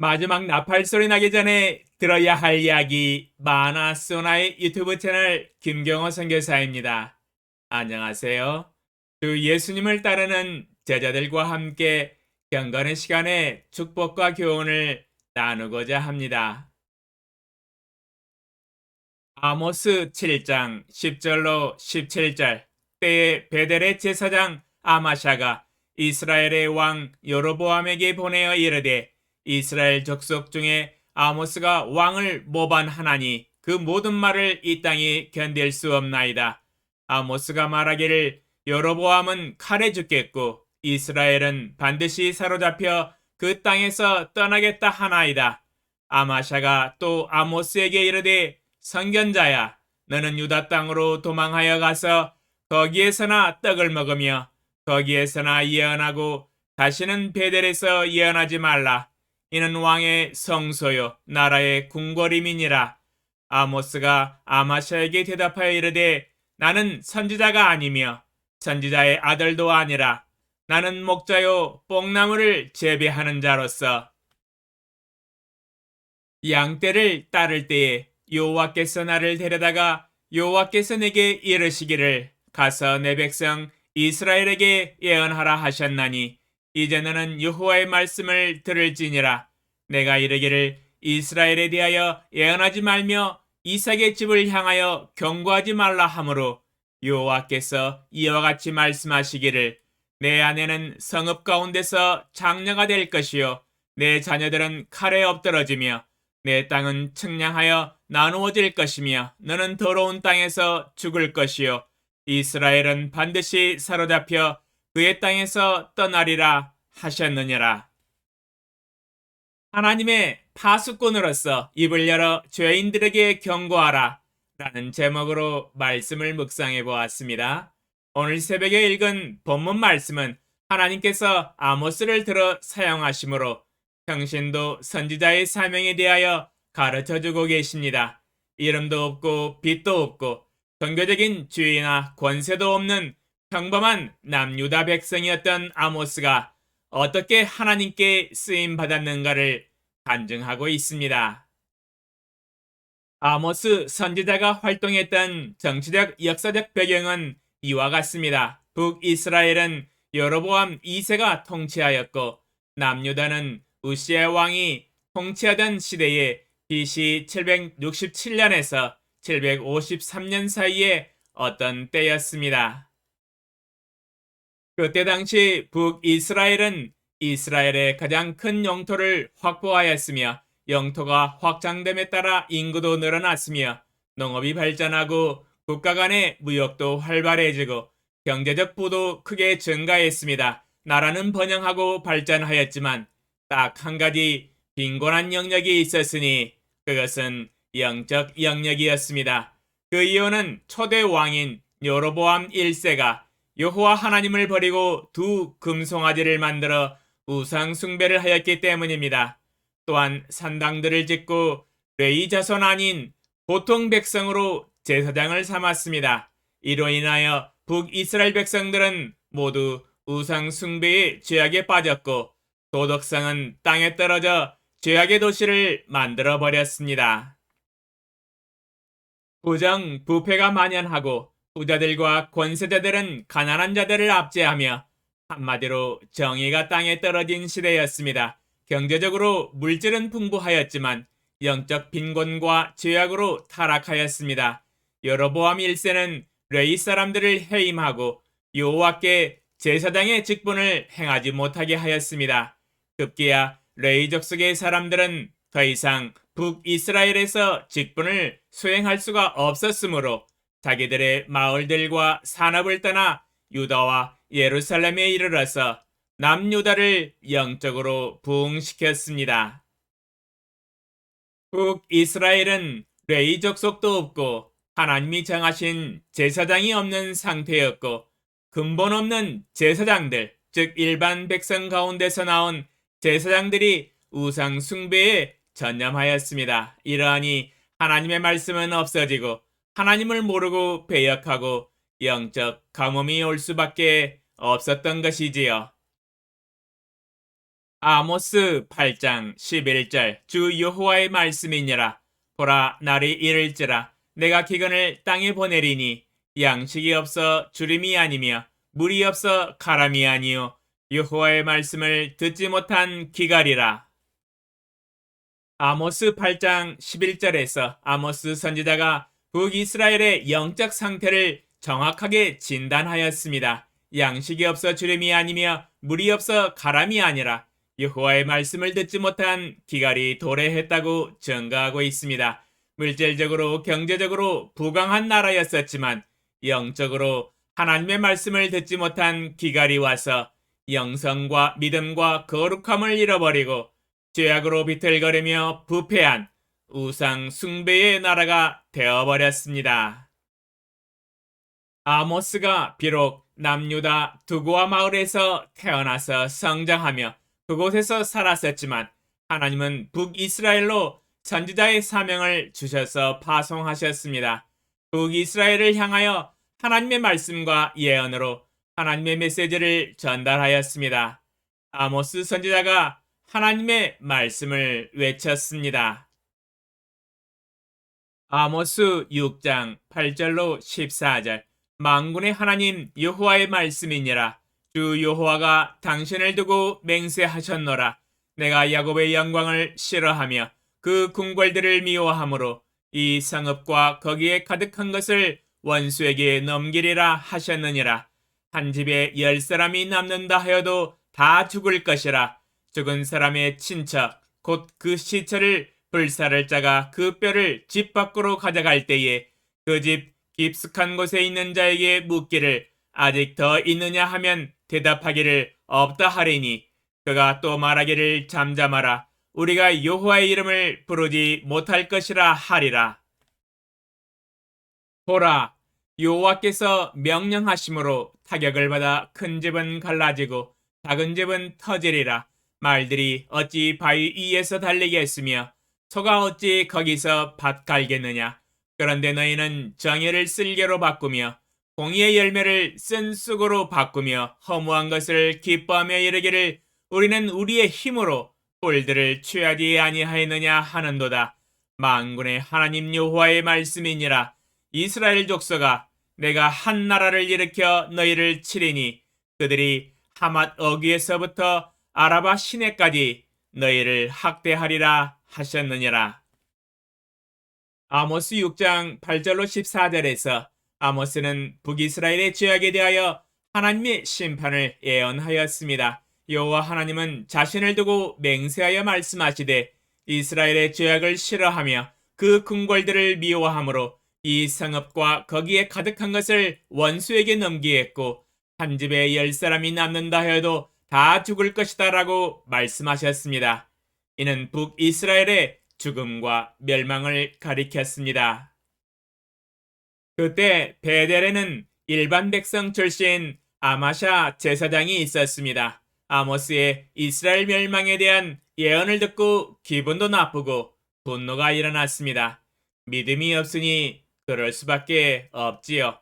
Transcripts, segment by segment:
마지막 나팔 소리 나기 전에 들어야 할 이야기 마나소나의 유튜브 채널 김경호 선교사입니다. 안녕하세요. 주 예수님을 따르는 제자들과 함께 경건의 시간에 축복과 교훈을 나누고자 합니다. 아모스 7장 10절로 17절. 때에 베델의 제사장 아마샤가 이스라엘의 왕 여로보암에게 보내어 이르되 이스라엘 족속 중에 아모스가 왕을 모반하나니 그 모든 말을 이 땅이 견딜 수 없나이다. 아모스가 말하기를 여로보암은 칼에 죽겠고 이스라엘은 반드시 사로잡혀 그 땅에서 떠나겠다 하나이다. 아마샤가 또 아모스에게 이르되 선견자야, 너는 유다 땅으로 도망하여 가서 거기에서나 떡을 먹으며 거기에서나 예언하고 다시는 베델에서 예언하지 말라. 이는 왕의 성소요 나라의 궁궐임이니라. 아모스가 아마샤에게 대답하여 이르되 나는 선지자가 아니며 선지자의 아들도 아니라 나는 목자요 뽕나무를 재배하는 자로서 양떼를 따를 때에 여호와께서 나를 데려다가 여호와께서 내게 이르시기를 가서 내 백성 이스라엘에게 예언하라 하셨나니 이제 너는 여호와의 말씀을 들을지니라. 내가 이르기를 이스라엘에 대하여 예언하지 말며 이삭의 집을 향하여 경고하지 말라 하므로 여호와께서 이와 같이 말씀하시기를 내 아내는 성읍 가운데서 장녀가 될 것이요 내 자녀들은 칼에 엎드러지며 내 땅은 측량하여 나누어질 것이며 너는 더러운 땅에서 죽을 것이요 이스라엘은 반드시 사로잡혀 그의 땅에서 떠나리라 하셨느니라. 하나님의 파수꾼으로서 입을 열어 죄인들에게 경고하라 라는 제목으로 말씀을 묵상해 보았습니다. 오늘 새벽에 읽은 본문 말씀은 하나님께서 아모스를 들어 사용하심으로 평신도 선지자의 사명에 대하여 가르쳐주고 계십니다. 이름도 없고 빛도 없고 종교적인 지위나 권세도 없는 평범한 남유다 백성이었던 아모스가 어떻게 하나님께 쓰임받았는가를 간증하고 있습니다. 아모스 선지자가 활동했던 정치적 역사적 배경은 이와 같습니다. 북이스라엘은 여로보암 2세가 통치하였고 남유다는 우시아 왕이 통치하던 시대에 BC 767년에서 753년 사이에 어떤 때였습니다. 그때 당시 북이스라엘은 이스라엘의 가장 큰 영토를 확보하였으며 영토가 확장됨에 따라 인구도 늘어났으며 농업이 발전하고 국가 간의 무역도 활발해지고 경제적 부도 크게 증가했습니다. 나라는 번영하고 발전하였지만 딱 한 가지 빈곤한 영역이 있었으니 그것은 영적 영역이었습니다. 그 이유는 초대 왕인 여로보암 1세가 여호와 하나님을 버리고 두 금송아지를 만들어 우상 숭배를 하였기 때문입니다. 또한 산당들을 짓고 레위 자손 아닌 보통 백성으로 제사장을 삼았습니다. 이로 인하여 북이스라엘 백성들은 모두 우상 숭배의 죄악에 빠졌고 도덕성은 땅에 떨어져 죄악의 도시를 만들어 버렸습니다. 부정, 부패가 만연하고 부자들과 권세자들은 가난한 자들을 압제하며 한마디로 정의가 땅에 떨어진 시대였습니다. 경제적으로 물질은 풍부하였지만 영적 빈곤과 죄악으로 타락하였습니다. 여로보암 1세는 레위 사람들을 해임하고 여호와께 제사장의 직분을 행하지 못하게 하였습니다. 급기야 레위 족속의 사람들은 더 이상 북이스라엘에서 직분을 수행할 수가 없었으므로 자기들의 마을들과 산업을 떠나 유다와 예루살렘에 이르러서 남유다를 영적으로 부흥시켰습니다. 북이스라엘은 레위 족속도 없고 하나님이 정하신 제사장이 없는 상태였고 근본 없는 제사장들, 즉 일반 백성 가운데서 나온 제사장들이 우상 숭배에 전념하였습니다. 이러하니 하나님의 말씀은 없어지고 하나님을 모르고 배역하고 영적 가뭄이 올 수밖에 없었던 것이지요. 아모스 8장 11절 주 여호와의 말씀이니라. 보라 날이 이를지라 내가 기근을 땅에 보내리니 양식이 없어 주림이 아니며 물이 없어 가람이 아니요 여호와의 말씀을 듣지 못한 기갈이라. 아모스 8장 11절에서 아모스 선지자가 북이스라엘의 영적 상태를 정확하게 진단하였습니다. 양식이 없어 주림이 아니며 물이 없어 가람이 아니라 여호와의 말씀을 듣지 못한 기갈이 도래했다고 증거하고 있습니다. 물질적으로 경제적으로 부강한 나라였었지만 영적으로 하나님의 말씀을 듣지 못한 기갈이 와서 영성과 믿음과 거룩함을 잃어버리고 죄악으로 비틀거리며 부패한 우상 숭배의 나라가 되어버렸습니다. 아모스가 비록 남유다 두고와 마을에서 태어나서 성장하며 그곳에서 살았었지만 하나님은 북이스라엘로 선지자의 사명을 주셔서 파송하셨습니다. 북이스라엘을 향하여 하나님의 말씀과 예언으로 하나님의 메시지를 전달하였습니다. 아모스 선지자가 하나님의 말씀을 외쳤습니다. 아모스 6장 8절로 14절 만군의 하나님 여호와의 말씀이니라. 주 여호와가 당신을 두고 맹세하셨노라. 내가 야곱의 영광을 싫어하며 그 궁궐들을 미워하므로 이 성읍과 거기에 가득한 것을 원수에게 넘기리라 하셨느니라. 한 집에 10사람이 남는다 하여도 다 죽을 것이라. 죽은 사람의 친척 곧 그 시체를 불사를 자가 그 뼈를 집 밖으로 가져갈 때에 그 집 깊숙한 곳에 있는 자에게 묻기를 아직 더 있느냐 하면 대답하기를 없다 하리니 그가 또 말하기를 잠잠하라. 우리가 여호와의 이름을 부르지 못할 것이라 하리라. 보라, 여호와께서 명령하심으로 타격을 받아 큰 집은 갈라지고 작은 집은 터지리라. 말들이 어찌 바위 위에서 달리겠으며 소가 어찌 거기서 밭 갈겠느냐. 그런데 너희는 정의를 쓸개로 바꾸며 공의의 열매를 쓴 쑥으로 바꾸며 허무한 것을 기뻐하며 이르기를 우리는 우리의 힘으로 뿔들을 취하지 아니하였느냐 하는도다. 만군의 하나님 여호와의 말씀이니라. 이스라엘 족속아, 내가 한 나라를 일으켜 너희를 치리니 그들이 하맛 어귀에서부터 아라바 시내까지 너희를 학대하리라 하셨느니라. 아모스 6장 8절로 14절에서 아모스는 북이스라엘의 죄악에 대하여 하나님의 심판을 예언하였습니다. 여호와 하나님은 자신을 두고 맹세하여 말씀하시되 이스라엘의 죄악을 싫어하며 그 궁궐들을 미워하므로 이 성읍과 거기에 가득한 것을 원수에게 넘기겠고 한 집에 10사람이 남는다 해도 다 죽을 것이다 라고 말씀하셨습니다. 이는 북이스라엘의 죽음과 멸망을 가리켰습니다. 그때 베델에는 일반 백성 출신 아마샤 제사장이 있었습니다. 아모스의 이스라엘 멸망에 대한 예언을 듣고 기분도 나쁘고 분노가 일어났습니다. 믿음이 없으니 그럴 수밖에 없지요.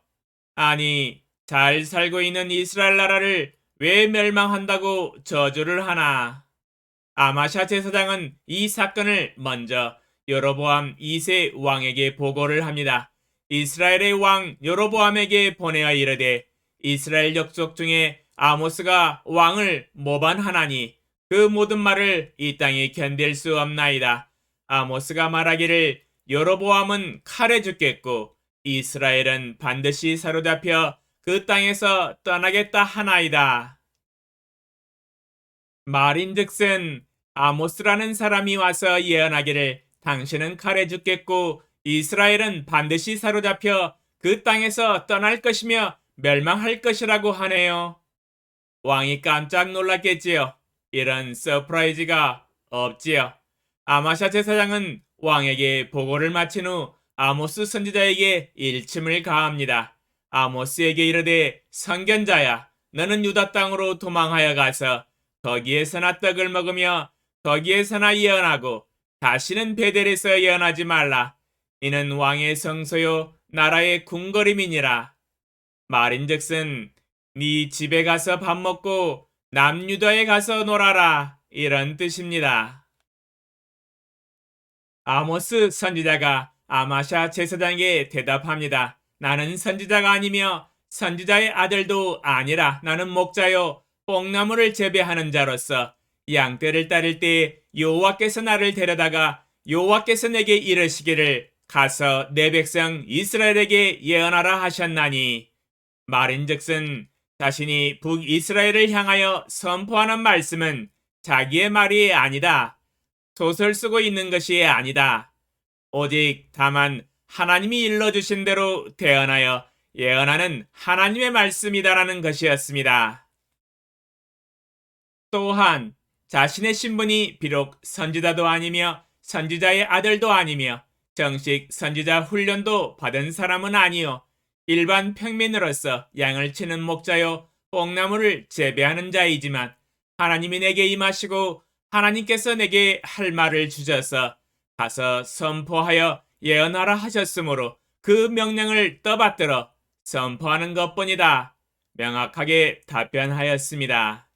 아니, 잘 살고 있는 이스라엘 나라를 왜 멸망한다고 저주를 하나? 아마샤 제사장은 이 사건을 먼저 여로보암 2세 왕에게 보고를 합니다. 이스라엘의 왕 여로보암에게 보내어 이르되 이스라엘 족속 중에 아모스가 왕을 모반하나니 그 모든 말을 이 땅이 견딜 수 없나이다. 아모스가 말하기를 여로보암은 칼에 죽겠고 이스라엘은 반드시 사로잡혀 그 땅에서 떠나겠다 하나이다. 말인즉슨 아모스라는 사람이 와서 예언하기를 당신은 칼에 죽겠고 이스라엘은 반드시 사로잡혀 그 땅에서 떠날 것이며 멸망할 것이라고 하네요. 왕이 깜짝 놀랐겠지요. 이런 서프라이즈가 없지요. 아마샤 제사장은 왕에게 보고를 마친 후 아모스 선지자에게 일침을 가합니다. 아모스에게 이르되 선견자야, 너는 유다 땅으로 도망하여 가서 거기에서나 떡을 먹으며 거기에서나 예언하고 다시는 베델에서 예언하지 말라. 이는 왕의 성소요 나라의 궁궐임이니라. 말인즉슨 네 집에 가서 밥 먹고 남유다에 가서 놀아라 이런 뜻입니다. 아모스 선지자가 아마샤 제사장에게 대답합니다. 나는 선지자가 아니며 선지자의 아들도 아니라 나는 목자요 뽕나무를 재배하는 자로서 양떼를 따를 때 여호와께서 나를 데려다가 여호와께서 내게 이르시기를 가서 내 백성 이스라엘에게 예언하라 하셨나니 말인즉슨 자신이 북이스라엘을 향하여 선포하는 말씀은 자기의 말이 아니다. 소설 쓰고 있는 것이 아니다. 오직 다만 하나님이 일러주신 대로 대언하여 예언하는 하나님의 말씀이다라는 것이었습니다. 또한 자신의 신분이 비록 선지자도 아니며 선지자의 아들도 아니며 정식 선지자 훈련도 받은 사람은 아니요 일반 평민으로서 양을 치는 목자요 뽕나무를 재배하는 자이지만 하나님이 내게 임하시고 하나님께서 내게 할 말을 주셔서 가서 선포하여 예언하라 하셨으므로 그 명령을 떠받들어 선포하는 것뿐이다. 명확하게 답변하였습니다.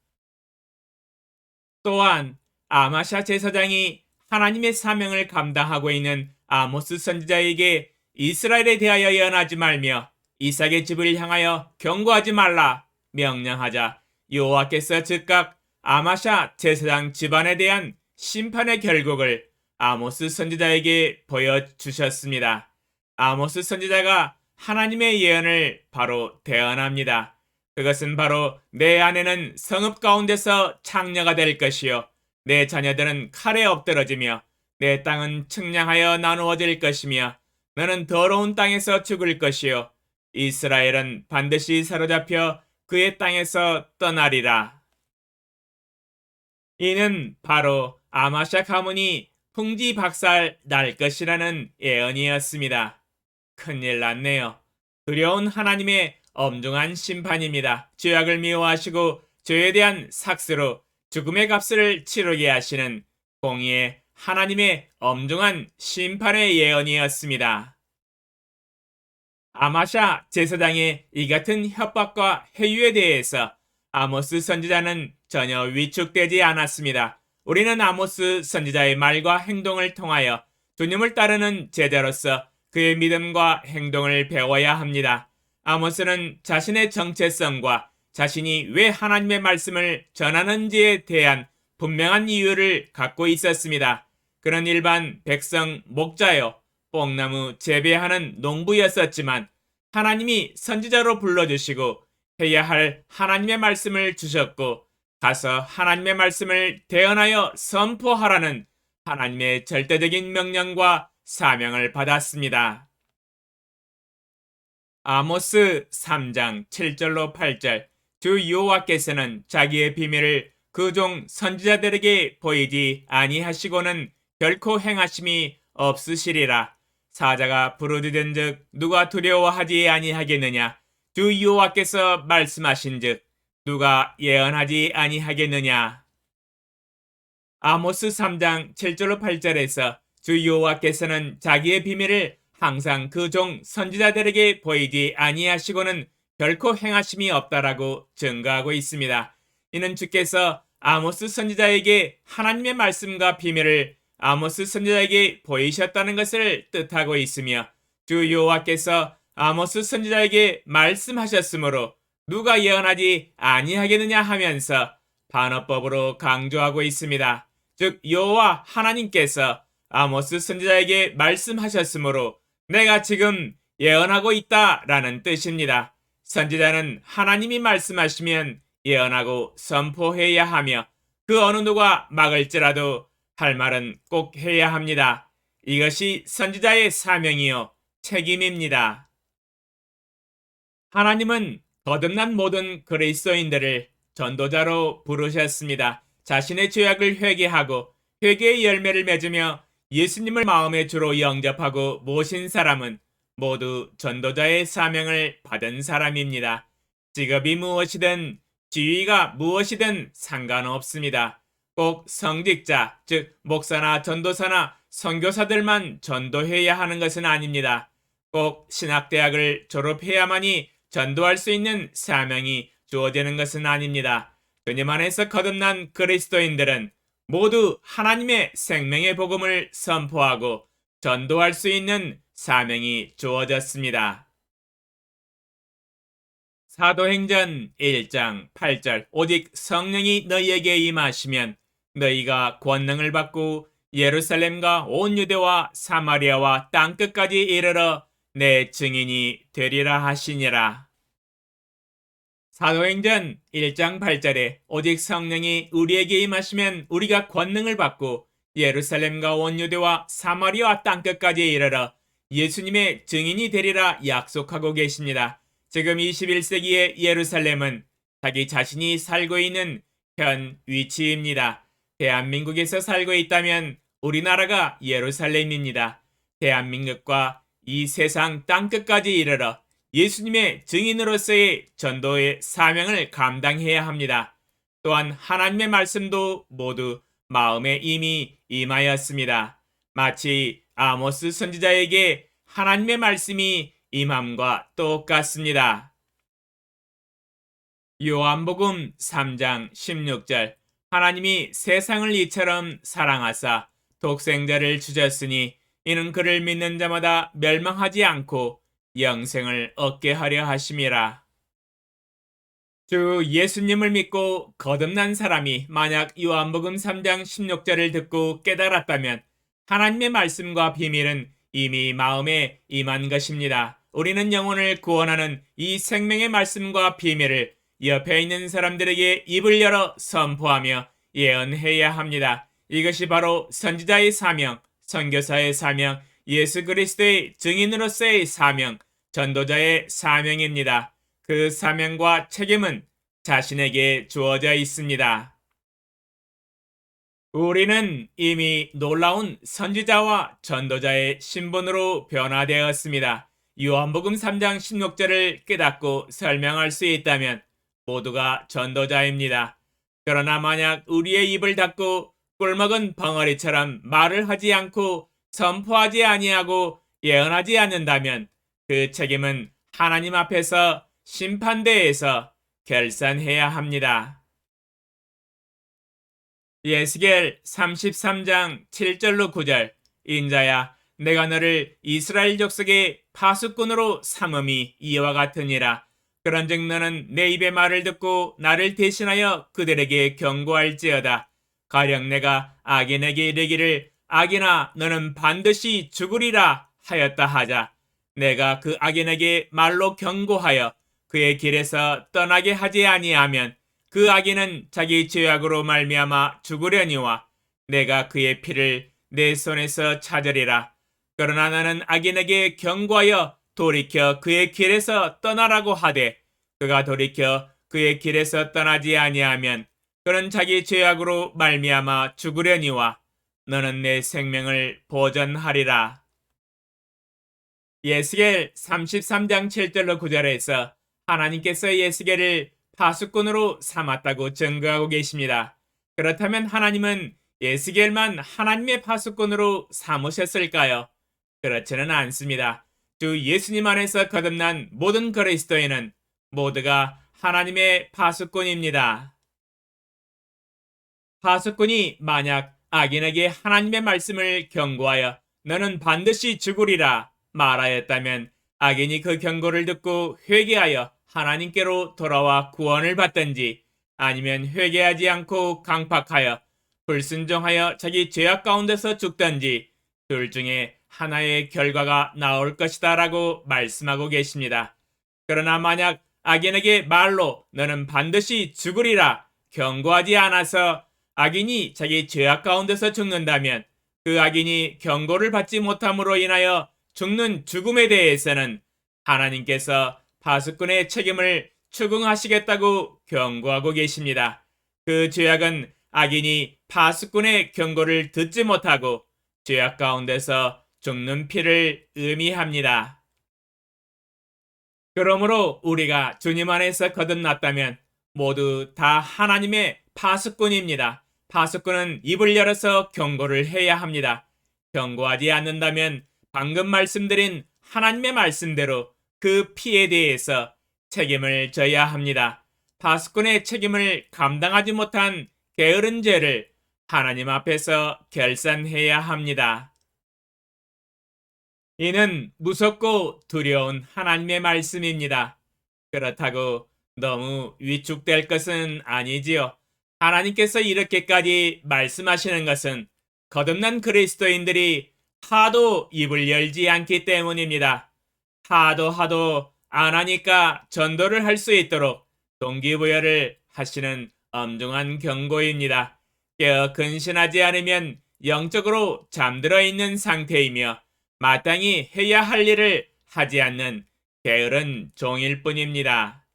또한 아마샤 제사장이 하나님의 사명을 감당하고 있는 아모스 선지자에게 이스라엘에 대하여 예언하지 말며 이삭의 집을 향하여 경고하지 말라 명령하자 여호와께서 즉각 아마샤 제사장 집안에 대한 심판의 결국을 아모스 선지자에게 보여주셨습니다. 아모스 선지자가 하나님의 예언을 바로 대언합니다. 그것은 바로 내 아내는 성읍 가운데서 창녀가 될 것이요 내 자녀들은 칼에 엎드러지며 내 땅은 측량하여 나누어질 것이며 너는 더러운 땅에서 죽을 것이요 이스라엘은 반드시 사로잡혀 그의 땅에서 떠나리라. 이는 바로 아마샤 가문이 풍지박살 날 것이라는 예언이었습니다. 큰일 났네요. 두려운 하나님의 엄중한 심판입니다. 죄악을 미워하시고 죄에 대한 삭스로 죽음의 값을 치르게 하시는 공의의 하나님의 엄중한 심판의 예언이었습니다. 아마샤 제사장의 이 같은 협박과 해유에 대해서 아모스 선지자는 전혀 위축되지 않았습니다. 우리는 아모스 선지자의 말과 행동을 통하여 주님을 따르는 제자로서 그의 믿음과 행동을 배워야 합니다. 아모스는 자신의 정체성과 자신이 왜 하나님의 말씀을 전하는지에 대한 분명한 이유를 갖고 있었습니다. 그는 일반 백성 목자요 뽕나무 재배하는 농부였었지만 하나님이 선지자로 불러주시고 해야 할 하나님의 말씀을 주셨고 가서 하나님의 말씀을 대언하여 선포하라는 하나님의 절대적인 명령과 사명을 받았습니다. 아모스 3장 7절로 8절 주 여호와께서는 자기의 비밀을 그 종 선지자들에게 보이지 아니하시고는 결코 행하심이 없으시리라. 사자가 부르짖은즉 누가 두려워하지 아니하겠느냐. 주 여호와께서 말씀하신즉 누가 예언하지 아니하겠느냐. 아모스 3장 7절로 8절에서 주 여호와께서는 자기의 비밀을 항상 그 종 선지자들에게 보이지 아니하시고는 결코 행하심이 없다라고 증거하고 있습니다. 이는 주께서 아모스 선지자에게 하나님의 말씀과 비밀을 아모스 선지자에게 보이셨다는 것을 뜻하고 있으며 주 여호와께서 아모스 선지자에게 말씀하셨으므로 누가 예언하지 아니하겠느냐 하면서 반어법으로 강조하고 있습니다. 즉 여호와 하나님께서 아모스 선지자에게 말씀하셨으므로 내가 지금 예언하고 있다라는 뜻입니다. 선지자는 하나님이 말씀하시면 예언하고 선포해야 하며 그 어느 누가 막을지라도 할 말은 꼭 해야 합니다. 이것이 선지자의 사명이요 책임입니다. 하나님은 거듭난 모든 그리스도인들을 전도자로 부르셨습니다. 자신의 죄악을 회개하고 회개의 열매를 맺으며 예수님을 마음의 주로 영접하고 모신 사람은 모두 전도자의 사명을 받은 사람입니다. 직업이 무엇이든 지위가 무엇이든 상관없습니다. 꼭 성직자, 즉 목사나 전도사나 선교사들만 전도해야 하는 것은 아닙니다. 꼭 신학대학을 졸업해야만이 전도할 수 있는 사명이 주어지는 것은 아닙니다. 주님 안에서 거듭난 그리스도인들은 모두 하나님의 생명의 복음을 선포하고 전도할 수 있는 사명이 주어졌습니다. 사도행전 1장 8절 오직 성령이 너희에게 임하시면 너희가 권능을 받고 예루살렘과 온 유대와 사마리아와 땅끝까지 이르러 내 증인이 되리라 하시니라. 사도행전 1장 8절에 오직 성령이 우리에게 임하시면 우리가 권능을 받고 예루살렘과 온 유대와 사마리아 땅끝까지 이르러 예수님의 증인이 되리라 약속하고 계십니다. 지금 21세기의 예루살렘은 자기 자신이 살고 있는 현 위치입니다. 대한민국에서 살고 있다면 우리나라가 예루살렘입니다. 대한민국과 이 세상 땅끝까지 이르러 예수님의 증인으로서의 전도의 사명을 감당해야 합니다. 또한 하나님의 말씀도 모두 마음에 이미 임하였습니다. 마치 아모스 선지자에게 하나님의 말씀이 임함과 똑같습니다. 요한복음 3장 16절 하나님이 세상을 이처럼 사랑하사 독생자를 주셨으니 이는 그를 믿는 자마다 멸망하지 않고 영생을 얻게 하려 하심이라. 주 예수님을 믿고 거듭난 사람이 만약 요한복음 3장 16절을 듣고 깨달았다면 하나님의 말씀과 비밀은 이미 마음에 임한 것입니다. 우리는 영혼을 구원하는 이 생명의 말씀과 비밀을 옆에 있는 사람들에게 입을 열어 선포하며 예언해야 합니다. 이것이 바로 선지자의 사명, 선교사의 사명, 예수 그리스도의 증인으로서의 사명, 전도자의 사명입니다. 그 사명과 책임은 자신에게 주어져 있습니다. 우리는 이미 놀라운 선지자와 전도자의 신분으로 변화되었습니다. 요한복음 3장 16절을 깨닫고 설명할 수 있다면 모두가 전도자입니다. 그러나 만약 우리의 입을 닫고 꿀먹은 벙어리처럼 말을 하지 않고 선포하지 아니하고 예언하지 않는다면 그 책임은 하나님 앞에서 심판대에서 결산해야 합니다. 예스겔 33장 7절로 9절 인자야 내가 너를 이스라엘 족속의 파수꾼으로 삼음이 이와 같으니라. 그런즉 너는 내 입의 말을 듣고 나를 대신하여 그들에게 경고할지어다. 가령 내가 악인에게 이르기를 악인아 너는 반드시 죽으리라 하였다 하자. 내가 그 악인에게 말로 경고하여 그의 길에서 떠나게 하지 아니하면 그 악인은 자기 죄악으로 말미암아 죽으려니와 내가 그의 피를 내 손에서 찾으리라. 그러나 나는 악인에게 경고하여 돌이켜 그의 길에서 떠나라고 하되 그가 돌이켜 그의 길에서 떠나지 아니하면 그는 자기 죄악으로 말미암아 죽으려니와 너는 내 생명을 보전하리라. 예스겔 33장 7절로 9절에서 하나님께서 예스겔을 파수꾼으로 삼았다고 증거하고 계십니다. 그렇다면 하나님은 예스겔만 하나님의 파수꾼으로 삼으셨을까요? 그렇지는 않습니다. 주 예수님 안에서 거듭난 모든 그리스도인은 모두가 하나님의 파수꾼입니다. 파수꾼이 만약 악인에게 하나님의 말씀을 경고하여 너는 반드시 죽으리라 말하였다면 악인이 그 경고를 듣고 회개하여 하나님께로 돌아와 구원을 받든지 아니면 회개하지 않고 강팍하여 불순종하여 자기 죄악 가운데서 죽든지 둘 중에 하나의 결과가 나올 것이다 라고 말씀하고 계십니다. 그러나 만약 악인에게 말로 너는 반드시 죽으리라 경고하지 않아서 악인이 자기 죄악 가운데서 죽는다면 그 악인이 경고를 받지 못함으로 인하여 죽는 죽음에 대해서는 하나님께서 파수꾼의 책임을 추궁하시겠다고 경고하고 계십니다. 그 죄악은 악인이 파수꾼의 경고를 듣지 못하고 죄악 가운데서 죽는 피를 의미합니다. 그러므로 우리가 주님 안에서 거듭났다면 모두 다 하나님의 파수꾼입니다. 파수꾼은 입을 열어서 경고를 해야 합니다. 경고하지 않는다면 방금 말씀드린 하나님의 말씀대로 그 피에 대해서 책임을 져야 합니다. 파수꾼의 책임을 감당하지 못한 게으른 죄를 하나님 앞에서 결산해야 합니다. 이는 무섭고 두려운 하나님의 말씀입니다. 그렇다고 너무 위축될 것은 아니지요. 하나님께서 이렇게까지 말씀하시는 것은 거듭난 그리스도인들이 하도 입을 열지 않기 때문입니다. 하도 안 하니까 전도를 할 수 있도록 동기부여를 하시는 엄중한 경고입니다. 깨어 근신하지 않으면 영적으로 잠들어 있는 상태이며 마땅히 해야 할 일을 하지 않는 게으른 종일 뿐입니다.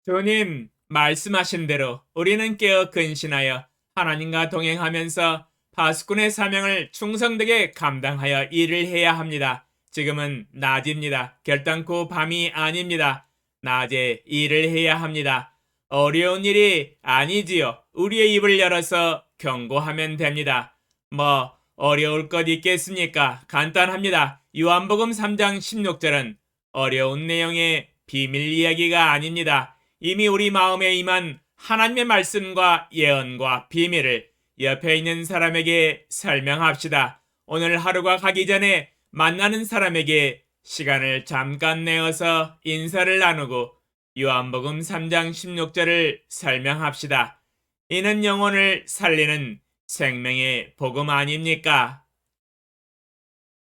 주님 말씀하신 대로 우리는 깨어 근신하여 하나님과 동행하면서 파수꾼의 사명을 충성되게 감당하여 일을 해야 합니다. 지금은 낮입니다. 결단코 밤이 아닙니다. 낮에 일을 해야 합니다. 어려운 일이 아니지요. 우리의 입을 열어서 경고하면 됩니다. 뭐 어려울 것 있겠습니까? 간단합니다. 요한복음 3장 16절은 어려운 내용의 비밀 이야기가 아닙니다. 이미 우리 마음에 임한 하나님의 말씀과 예언과 비밀을 옆에 있는 사람에게 설명합시다. 오늘 하루가 가기 전에 만나는 사람에게 시간을 잠깐 내어서 인사를 나누고 요한복음 3장 16절을 설명합시다. 이는 영혼을 살리는 생명의 복음 아닙니까?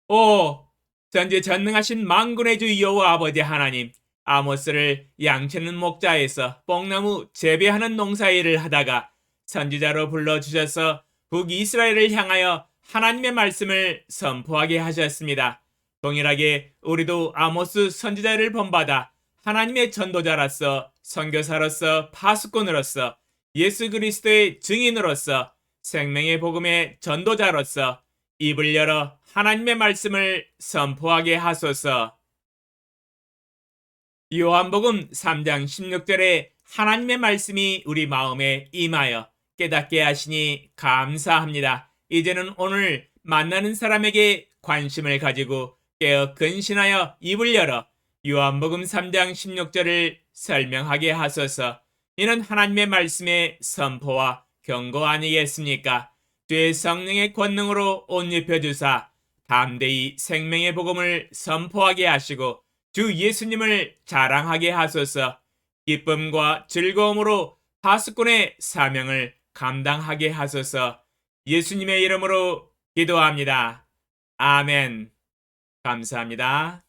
오, 전지전능하신 만군의 주 여호와 아버지 하나님, 아모스를 양치는 목자에서 뽕나무 재배하는 농사일을 하다가 선지자로 불러주셔서 북이스라엘을 향하여 하나님의 말씀을 선포하게 하셨습니다. 동일하게 우리도 아모스 선지자를 본받아 하나님의 전도자로서 선교사로서 파수꾼으로서 예수 그리스도의 증인으로서 생명의 복음의 전도자로서 입을 열어 하나님의 말씀을 선포하게 하소서. 요한복음 3장 16절에 하나님의 말씀이 우리 마음에 임하여 깨닫게 하시니 감사합니다. 이제는 오늘 만나는 사람에게 관심을 가지고 깨어 근신하여 입을 열어 요한복음 3장 16절을 설명하게 하소서. 이는 하나님의 말씀의 선포와 경고 아니겠습니까? 주의 성령의 권능으로 옷 입혀주사 담대히 생명의 복음을 선포하게 하시고 주 예수님을 자랑하게 하소서. 기쁨과 즐거움으로 파수꾼의 사명을 감당하게 하소서. 예수님의 이름으로 기도합니다. 아멘. 감사합니다.